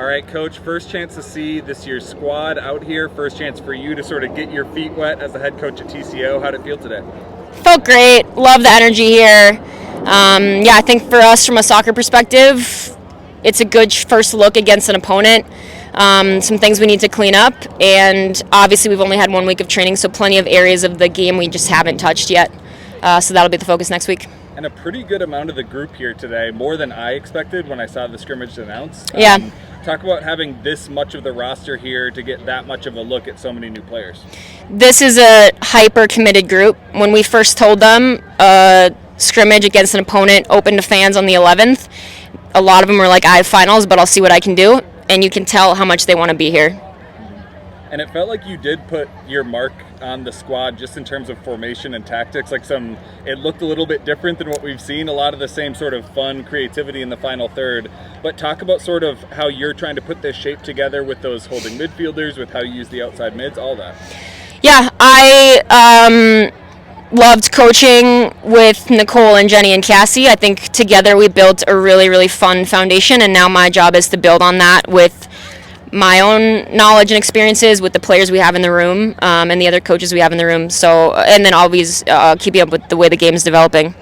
All right, Coach, first chance to see this year's squad out here. First chance for you to sort of get your feet wet as the head coach at TCO. How'd it feel today? Felt great. Love the energy here. I think for us from a soccer perspective, it's a good first look against an opponent. Some things we need to clean up, and obviously we've only had 1 week of training, so plenty of areas of the game we just haven't touched yet. So that'll be the focus next week. And a pretty good amount of the group here today, more than I expected when I saw the scrimmage announced. Yeah. Talk about having this much of the roster here to get that much of a look at so many new players. This is a hyper-committed group. When we first told them scrimmage against an opponent open to fans on the 11th, a lot of them were like, I have finals, but I'll see what I can do. And you can tell how much they want to be here. And it felt like you did put your mark on the squad just in terms of formation and tactics. It looked a little bit different than what we've seen. A lot of the same sort of fun creativity in the final third. But talk about sort of how you're trying to put this shape together with those holding midfielders, with how you use the outside mids, all that. Yeah, I loved coaching with Nicole and Jenny and Cassie. I think together we built a really, really fun foundation, and now my job is to build on that with my own knowledge and experiences with the players we have in the room and the other coaches we have in the room. So, and then always keeping up with the way the game is developing.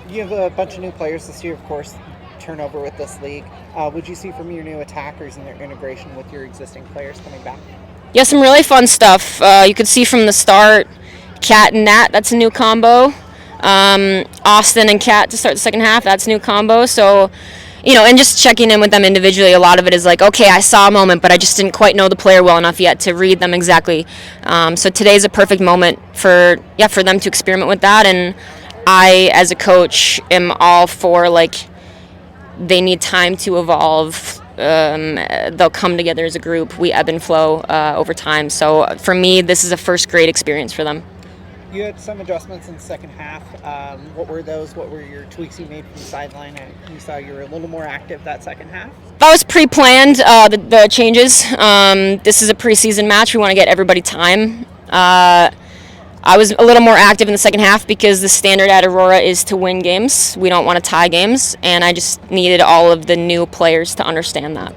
You have a bunch of new players this year, of course, turnover with this league. Would you see from your new attackers and their integration with your existing players coming back? Yeah, some really fun stuff. You could see from the start, Kat and Nat, that's a new combo. Austin and Kat to start the second half, that's a new combo. So, and just checking in with them individually, a lot of it is like, okay, I saw a moment, but I just didn't quite know the player well enough yet to read them exactly. So today's a perfect moment for them to experiment with that. And I, as a coach, am all for, they need time to evolve. They'll come together as a group. We ebb and flow over time. So for me, this is a first great experience for them. You had some adjustments in the second half. What were those? What were your tweaks you made from the sideline? You saw you were a little more active that second half. That was pre-planned, the changes. This is a preseason match. We want to get everybody time. I was a little more active in the second half because the standard at Aurora is to win games. We don't want to tie games, and I just needed all of the new players to understand that.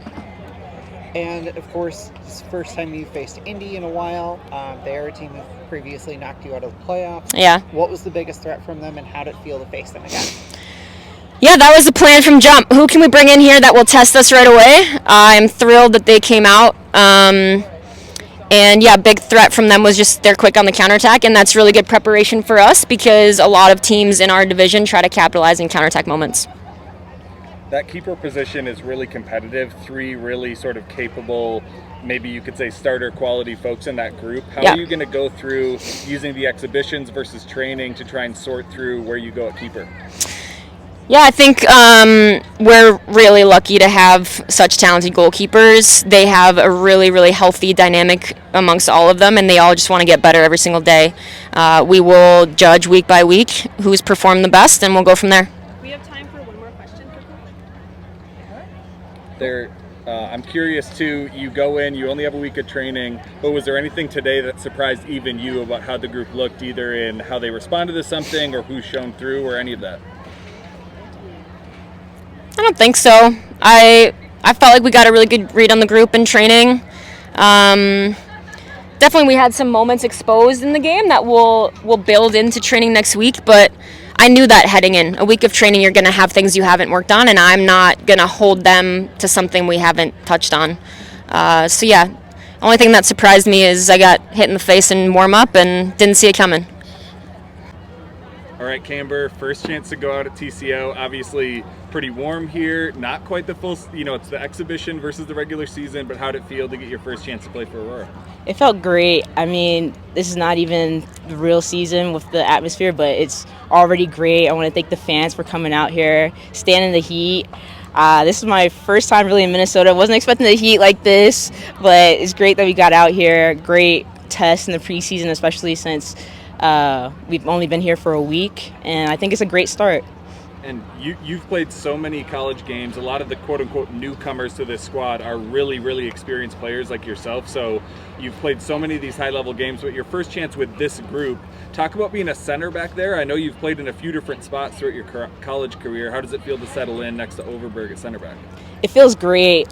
And, of course, it's the first time you faced INDY in a while. They're a team that previously knocked you out of the playoffs. Yeah. What was the biggest threat from them, and how did it feel to face them again? Yeah, that was the plan from jump. Who can we bring in here that will test us right away? I'm thrilled that they came out. Big threat from them was just they're quick on the counterattack, and that's really good preparation for us because a lot of teams in our division try to capitalize in counterattack moments. That keeper position is really competitive. 3 really sort of capable, maybe you could say starter quality folks in that group. How are you going to go through using the exhibitions versus training to try and sort through where you go at keeper? Yeah, I think we're really lucky to have such talented goalkeepers. They have a really, really healthy dynamic amongst all of them, and they all just want to get better every single day. We will judge week by week who's performed the best, and we'll go from there. We have time for one more question. I'm curious too, you go in, you only have a week of training, but was there anything today that surprised even you about how the group looked, either in how they responded to something or who shone through or any of that? I don't think so. I felt like we got a really good read on the group in training. Definitely we had some moments exposed in the game that we'll build into training next week, but I knew that heading in. A week of training, you're going to have things you haven't worked on, and I'm not going to hold them to something we haven't touched on. Only thing that surprised me is I got hit in the face in warm-up and didn't see it coming. All right, Camber, first chance to go out at TCO. Obviously pretty warm here, not quite the full, it's the exhibition versus the regular season, but how did it feel to get your first chance to play for Aurora? It felt great. I mean, this is not even the real season with the atmosphere, but it's already great. I want to thank the fans for coming out here, standing in the heat. This is my first time really in Minnesota. I wasn't expecting the heat like this, but it's great that we got out here. Great test in the preseason, especially since we've only been here for a week, and I think it's a great start. And you've played so many college games. A lot of the quote-unquote newcomers to this squad are really, really experienced players like yourself. So you've played so many of these high-level games, but your first chance with this group, talk about being a center back there. I know you've played in a few different spots throughout your college career. How does it feel to settle in next to Overberg at center back? It feels great.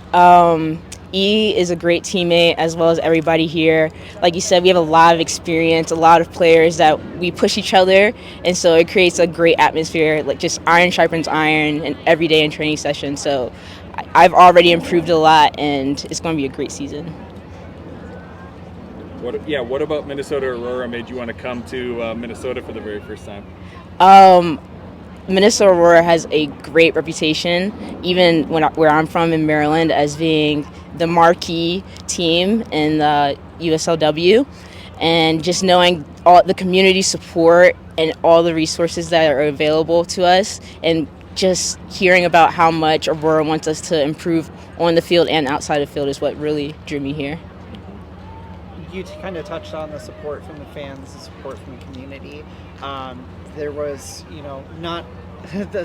E is a great teammate, as well as everybody here. Like you said, we have a lot of experience, a lot of players that we push each other, and so it creates a great atmosphere, like just iron sharpens iron and every day in training sessions. So I've already improved a lot, and it's going to be a great season. What about Minnesota Aurora made you want to come to Minnesota for the very first time? Minnesota Aurora has a great reputation, even where I'm from in Maryland, as being the marquee team in the USLW. And just knowing all the community support and all the resources that are available to us, and just hearing about how much Aurora wants us to improve on the field and outside the field is what really drew me here. You kind of touched on the support from the fans, the support from the community. There was, not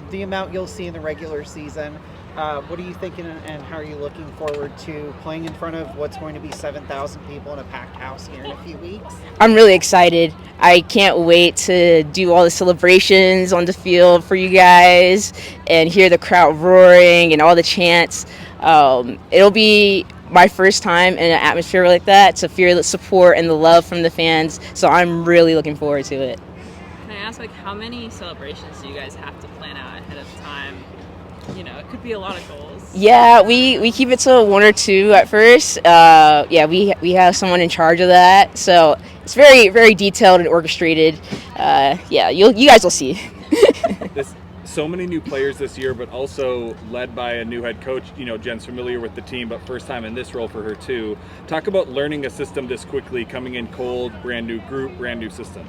the amount you'll see in the regular season. What are you thinking, and how are you looking forward to playing in front of what's going to be 7,000 people in a packed house here in a few weeks? I'm really excited. I can't wait to do all the celebrations on the field for you guys and hear the crowd roaring and all the chants. It'll be my first time in an atmosphere like that, to feel the support and the love from the fans. So I'm really looking forward to it. Can I ask, how many celebrations do you guys have to plan out ahead of time? It could be a lot of goals. Yeah, we keep it to 1 or 2 at first. We have someone in charge of that, so it's very, very detailed and orchestrated. You guys will see. So many new players this year, but also led by a new head coach. Jen's familiar with the team, but first time in this role for her too. Talk about learning a system this quickly, coming in cold, brand new group, brand new system.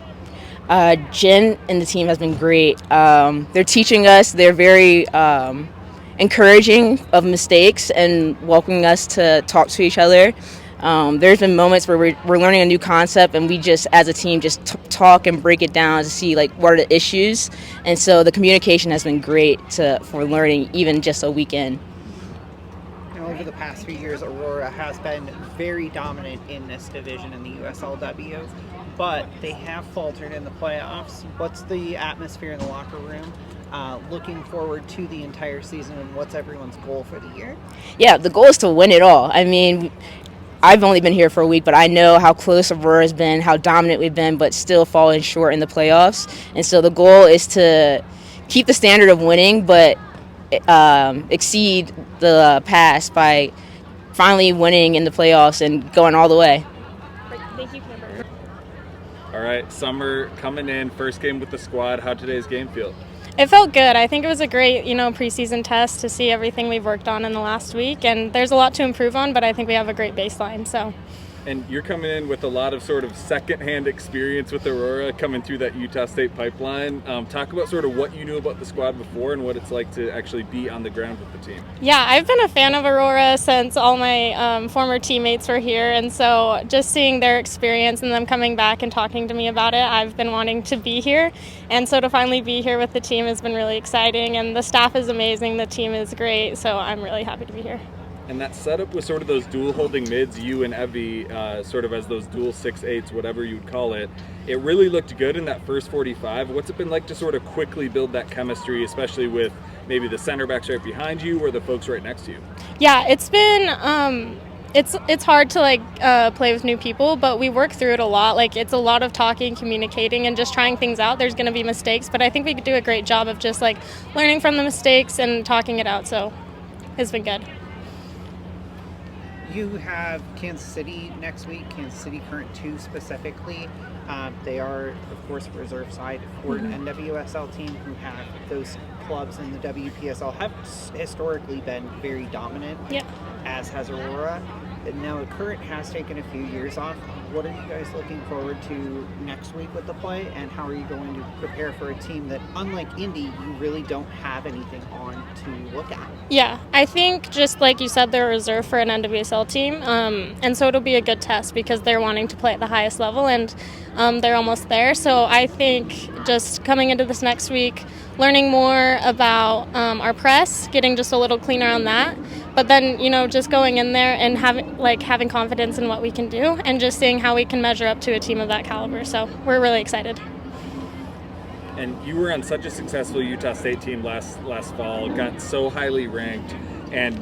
Jen and the team has been great. They're teaching us. They're very encouraging of mistakes and welcoming us to talk to each other. There's been moments where we're learning a new concept, and we just, as a team, just talk and break it down to see what are the issues. And so the communication has been great for learning, even just a weekend. Over the past few years, Aurora has been very dominant in this division in the USLW, but they have faltered in the playoffs. What's the atmosphere in the locker room? Looking forward to the entire season, and what's everyone's goal for the year? Yeah, the goal is to win it all. I mean, I've only been here for a week, but I know how close Aurora has been, how dominant we've been, but still falling short in the playoffs. And so the goal is to keep the standard of winning, but exceed the past by finally winning in the playoffs and going all the way. Thank you, Camber. All right, Summer coming in, first game with the squad. How'd today's game feel? It felt good. I think it was a great, preseason test to see everything we've worked on in the last week, and there's a lot to improve on, but I think we have a great baseline. So. And you're coming in with a lot of sort of secondhand experience with Aurora, coming through that Utah State pipeline. Talk about sort of what you knew about the squad before and what it's like to actually be on the ground with the team. Yeah, I've been a fan of Aurora since all my former teammates were here, and so just seeing their experience and them coming back and talking to me about it, I've been wanting to be here. And so to finally be here with the team has been really exciting, and the staff is amazing, the team is great, so I'm really happy to be here. And that setup with sort of those dual holding mids, you and Evie, sort of as those dual 6'8", whatever you would call it, it really looked good in that first 45. What's it been like to sort of quickly build that chemistry, especially with maybe the center backs right behind you or the folks right next to you? Yeah, it's been it's hard to play with new people, but we work through it a lot. It's a lot of talking, communicating, and just trying things out. There's going to be mistakes, but I think we could do a great job of just learning from the mistakes and talking it out. So it's been good. You have Kansas City next week, Kansas City Current 2 specifically. They are, of course, reserve side for an NWSL team who have those clubs in the WPSL have historically been very dominant, Yep. as has Aurora. And now Current has taken a few years off. what are you guys looking forward to next week with the play, and how are you going to prepare for a team that, unlike Indy, you really don't have anything on to look at? Yeah, I think just like you said, they're reserved for an NWSL team, and so it'll be a good test because they're wanting to play at the highest level, and they're almost there. So I think just coming into this next week, learning more about our press, getting just a little cleaner on that, but then just going in there and having confidence in what we can do, and just seeing how we can measure up to a team of that caliber. So we're really excited. And you were on such a successful Utah State team last fall, got so highly ranked, and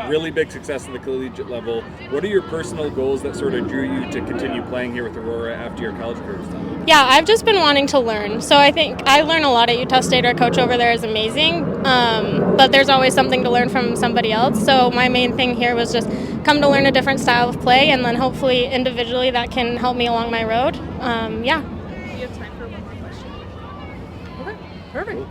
really big success at the collegiate level. What are your personal goals that sort of drew you to continue playing here with Aurora after your college career was done? Yeah, I've just been wanting to learn. So I think I learn a lot at Utah State. Our coach over there is amazing, but there's always something to learn from somebody else. So my main thing here was just come to learn a different style of play, and then hopefully individually that can help me along my road. We have time for one more question. Okay, perfect.